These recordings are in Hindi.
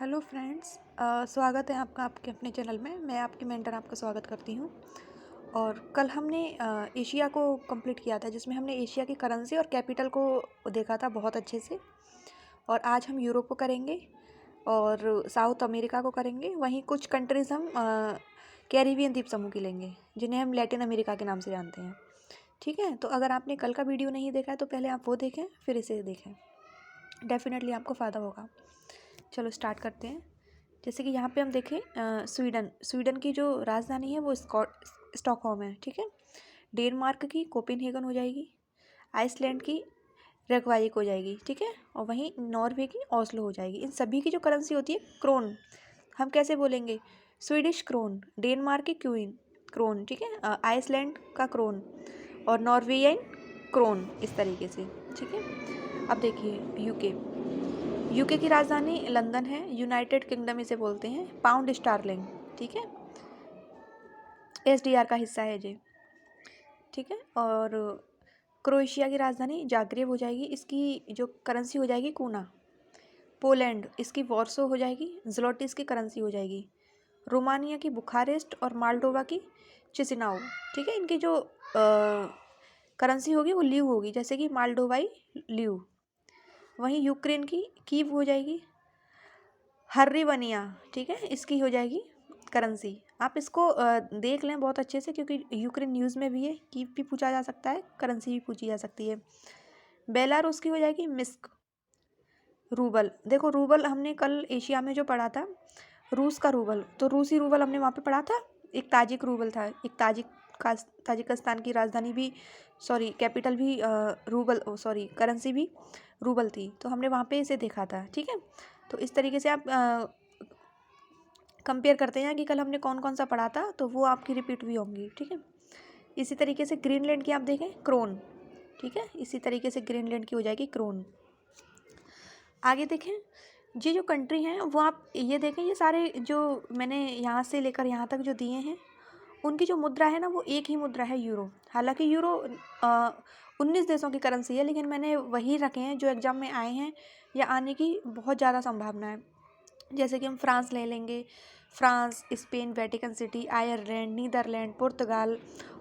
हेलो फ्रेंड्स, स्वागत है आपका आपके अपने चैनल में। मैं आपकी मेंटर आपका स्वागत करती हूँ। और कल हमने एशिया को कंप्लीट किया था, जिसमें हमने एशिया की करेंसी और कैपिटल को देखा था बहुत अच्छे से। और आज हम यूरोप को करेंगे और साउथ अमेरिका को करेंगे। वहीं कुछ कंट्रीज़ हम कैरिबियन द्वीप समूह की लेंगे, जिन्हें हम लैटिन अमेरिका के नाम से जानते हैं। ठीक है, तो अगर आपने कल का वीडियो नहीं देखा है तो पहले आप वो देखें, फिर इसे देखें। डेफिनेटली आपको फ़ायदा होगा। चलो स्टार्ट करते हैं। जैसे कि यहाँ पे हम देखें, स्वीडन की जो राजधानी है वो स्टॉकहोम है। ठीक है, डेनमार्क की कोपेनहेगन हो जाएगी, आइसलैंड की रेकवाइक हो जाएगी। ठीक है, और वहीं नॉर्वे की ओस्लो हो जाएगी। इन सभी की जो करेंसी होती है क्रोन, हम कैसे बोलेंगे? स्वीडिश क्रोन, डेनमार्क की क्वीन क्रोन, ठीक है, आइसलैंड का क्रोन और नॉर्वेयन क्रोन, इस तरीके से। ठीक है, अब देखिए यूके की राजधानी लंदन है, यूनाइटेड किंगडम इसे बोलते हैं, पाउंड स्टारलिंग। ठीक है, एसडीआर का हिस्सा है ये। ठीक है, और क्रोएशिया की राजधानी जाग्रेब हो जाएगी, इसकी जो करेंसी हो जाएगी कूना। पोलैंड, इसकी वॉर्सो हो जाएगी, ज़्लोटी इसकी करेंसी हो जाएगी। रोमानिया की बुखारेस्ट और माल्डोवा की चिसिनाउ। ठीक है, इनकी जो करेंसी होगी वो ल्यू होगी, जैसे कि माल्डोवाई ल्यू। वहीं यूक्रेन की कीव हो जाएगी, हर्रिवनिया। ठीक है, इसकी हो जाएगी करेंसी। आप इसको देख लें बहुत अच्छे से, क्योंकि यूक्रेन न्यूज़ में भी है, कीव भी पूछा जा सकता है, करेंसी भी पूछी जा सकती है। बेलारूस की हो जाएगी मिस्क। रूबल, देखो रूबल हमने कल एशिया में जो पढ़ा था, रूस का रूबल, तो रूसी रूबल हमने वहाँ पे पढ़ा था। एक ताजिक रूबल था, एक ताजिकिस्तान की राजधानी भी, सॉरी कैपिटल भी रूबल, सॉरी करेंसी भी रूबल थी, तो हमने वहाँ पे इसे देखा था। ठीक है, तो इस तरीके से आप कंपेयर करते हैं कि कल हमने कौन कौन सा पढ़ा था, तो वो आपकी रिपीट भी होंगी। ठीक है, इसी तरीके से ग्रीनलैंड की आप देखें क्रोन। ठीक है, इसी तरीके से ग्रीनलैंड की हो जाएगी क्रोन। आगे देखें, ये जो कंट्री हैं वो आप ये देखें, ये सारे जो मैंने यहाँ से लेकर यहाँ तक जो दिए हैं, उनकी जो मुद्रा है ना वो एक ही मुद्रा है, यूरो। हालांकि यूरो 19 देशों की करेंसी है, लेकिन मैंने वही रखे हैं जो एग्जाम में आए हैं या आने की बहुत ज़्यादा संभावना है। जैसे कि हम फ्रांस ले लेंगे, France, Spain, Vatican City, Ireland, Netherlands, पुर्तगाल,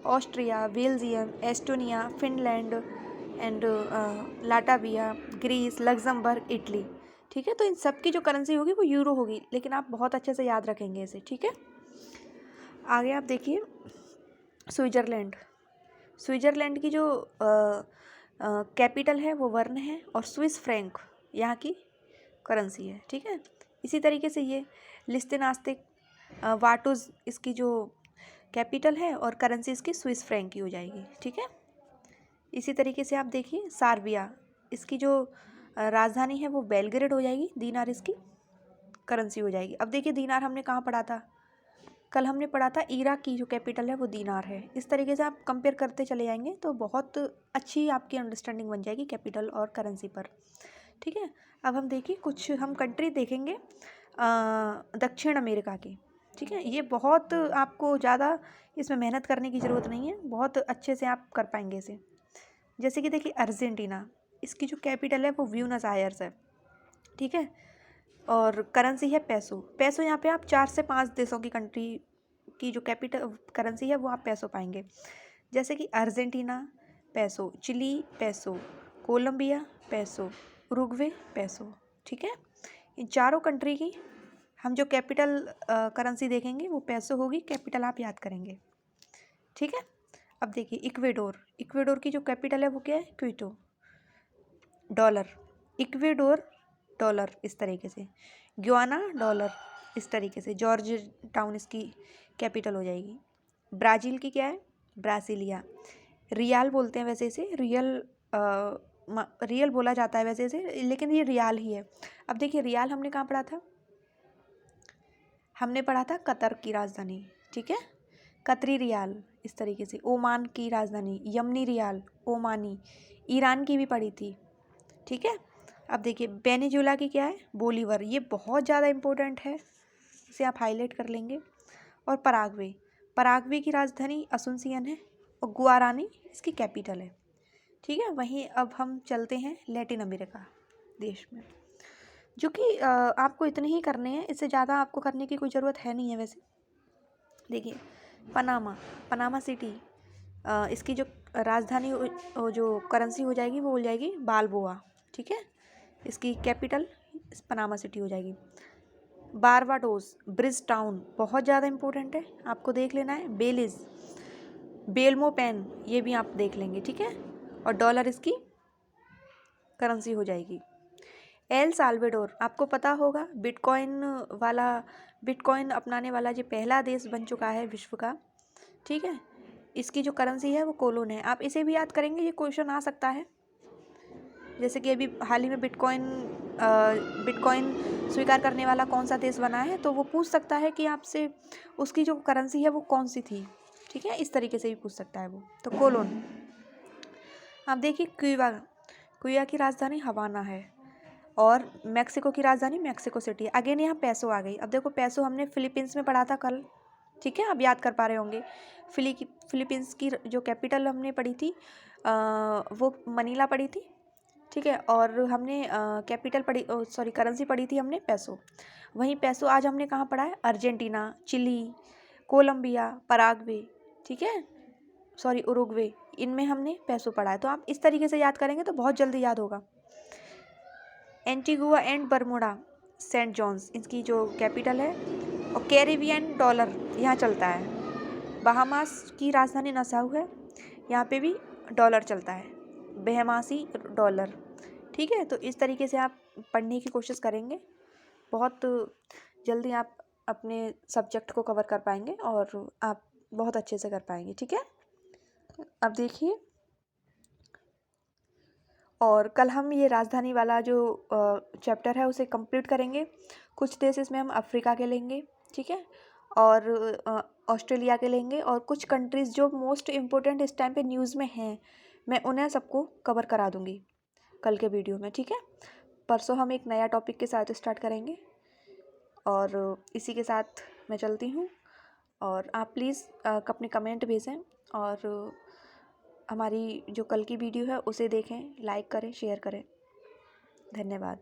Austria, Belgium, Estonia, Finland and Latvia, Greece, Luxembourg, Italy. ठीक है, तो इन सब की जो करेंसी होगी वो यूरो होगी, लेकिन आप बहुत अच्छे से याद रखेंगे इसे। ठीक है, आगे आप देखिए स्विट्ज़रलैंड। स्विट्ज़रलैंड की जो कैपिटल है वो बर्न है, और स्विस फ्रैंक यहाँ की करेंसी है। ठीक है, इसी तरीके से ये लिस्टेनास्टिक वाटुज इसकी जो कैपिटल है, और करेंसी इसकी स्विस फ्रैंक की हो जाएगी। ठीक है, इसी तरीके से आप देखिए सार्बिया, इसकी जो राजधानी है वो बेलग्रेड हो जाएगी, दीनार इसकी करेंसी हो जाएगी। अब देखिए दीनार हमने कहाँ पढ़ा था? कल हमने पढ़ा था इराक की जो कैपिटल है वो दीनार है। इस तरीके से आप कंपेयर करते चले जाएंगे तो बहुत अच्छी आपकी अंडरस्टैंडिंग बन जाएगी कैपिटल और करेंसी पर। ठीक है, अब हम देखिए कुछ हम कंट्री देखेंगे दक्षिण अमेरिका की। ठीक है, ये बहुत आपको ज़्यादा इसमें मेहनत करने की ज़रूरत नहीं है, बहुत अच्छे से आप कर पाएंगे इसे। जैसे कि देखिए अर्जेंटीना, इसकी जो कैपिटल है वो ब्यूनस आयर्स है। ठीक है, और करेंसी है पैसो। पैसो यहाँ पे आप 4 से 5 देशों की कंट्री की जो कैपिटल करेंसी है वो आप पैसो पाएंगे। जैसे कि अर्जेंटीना पैसो, चिली पैसो, कोलंबिया पैसो, उरुग्वे पैसो। ठीक है, इन चारों कंट्री की हम जो कैपिटल करेंसी देखेंगे वो पैसो होगी, कैपिटल आप याद करेंगे। ठीक है, अब देखिए इक्वेडोर की जो कैपिटल है वो क्या है? क्विटो। डॉलर, इक्वेडोर डॉलर, इस तरीके से। ग्याना डॉलर, इस तरीके से। जॉर्ज टाउन इसकी कैपिटल हो जाएगी। ब्राज़ील की क्या है? ब्रासिलिया। रियाल बोलते हैं वैसे इसे, रियल बोला जाता है वैसे इसे, लेकिन ये रियाल ही है। अब देखिए रियाल हमने कहाँ पढ़ा था? हमने पढ़ा था कतर की राजधानी। ठीक है, कतरी रियाल, इस तरीके से। ओमान की राजधानी यमनी रियाल, ओमानी। ईरान की भी पढ़ी थी। ठीक है, अब देखिए वेनेजुएला की क्या है? बोलीवर। ये बहुत ज़्यादा इम्पोर्टेंट है, इसे आप हाईलाइट कर लेंगे। और पराग्वे की राजधानी असुनसियन है, और गुआरानी इसकी कैपिटल है। ठीक है, वहीं अब हम चलते हैं लैटिन अमेरिका देश में। जो कि आपको इतने ही करने हैं, इससे ज़्यादा आपको करने की कोई ज़रूरत है नहीं है वैसे। देखिए पनामा सिटी, इसकी जो राजधानी जो करेंसी हो जाएगी वो हो जाएगी बाल्बोआ, ठीक है। इसकी कैपिटल पनामा सिटी हो जाएगी। बारबाडोस, ब्रिज टाउन बहुत ज़्यादा इंपॉर्टेंट है, आपको देख लेना है। बेलिज, बेल्मोपेन, ये भी आप देख लेंगे, ठीक है। और डॉलर इसकी करेंसी हो जाएगी। एल साल्वेडोर, आपको पता होगा बिटकॉइन अपनाने वाला जो पहला देश बन चुका है विश्व का, ठीक है। इसकी जो करेंसी है वो कोलोन है। आप इसे भी याद करेंगे, ये क्वेश्चन आ सकता है। जैसे कि अभी हाल ही में बिटकॉइन स्वीकार करने वाला कौन सा देश बना है, तो वो पूछ सकता है कि आपसे उसकी जो करेंसी है वो कौन सी थी, ठीक है। इस तरीके से भी पूछ सकता है वो। तो कोलोन। आप देखिए क्यूबा की राजधानी हवाना है और मैक्सिको की राजधानी मैक्सिको सिटी है। अगेन यहाँ पैसो आ गई। अब देखो पैसो हमने फिलीपींस में पढ़ा था कल, ठीक है, आप याद कर पा रहे होंगे। फिलीपींस की जो कैपिटल हमने पढ़ी थी वो मनीला पढ़ी थी, ठीक है। और हमने करेंसी पढ़ी थी हमने पैसो। वहीं पैसो आज हमने कहाँ पढ़ा है? अर्जेंटीना, चिली, कोलंबिया, पराग्वे, ठीक है, उरुग्वे, इनमें हमने पैसो पढ़ा है। तो आप इस तरीके से याद करेंगे तो बहुत जल्दी याद होगा। Antigua and Bermuda, Saint John's, इनकी जो कैपिटल है। और कैरिबियन डॉलर यहाँ चलता है। बहामास की राजधानी नसाउ है, यहाँ पे भी डॉलर चलता है, बहमासी डॉलर, ठीक है। तो इस तरीके से आप पढ़ने की कोशिश करेंगे, बहुत जल्दी आप अपने सब्जेक्ट को कवर कर पाएंगे और आप बहुत अच्छे से कर पाएंगे, ठीक है। अब देखिए, और कल हम ये राजधानी वाला जो चैप्टर है उसे कंप्लीट करेंगे। कुछ देश इसमें हम अफ्रीका के लेंगे, ठीक है, और ऑस्ट्रेलिया के लेंगे, और कुछ कंट्रीज़ जो मोस्ट इम्पोर्टेंट इस टाइम पे न्यूज़ में हैं, मैं उन्हें सबको कवर करा दूँगी कल के वीडियो में, ठीक है। परसों हम एक नया टॉपिक के साथ स्टार्ट करेंगे, और इसी के साथ मैं चलती हूँ। और आप प्लीज़ अपने कमेंट भेजें, और हमारी जो कल की वीडियो है उसे देखें, लाइक करें, शेयर करें। धन्यवाद।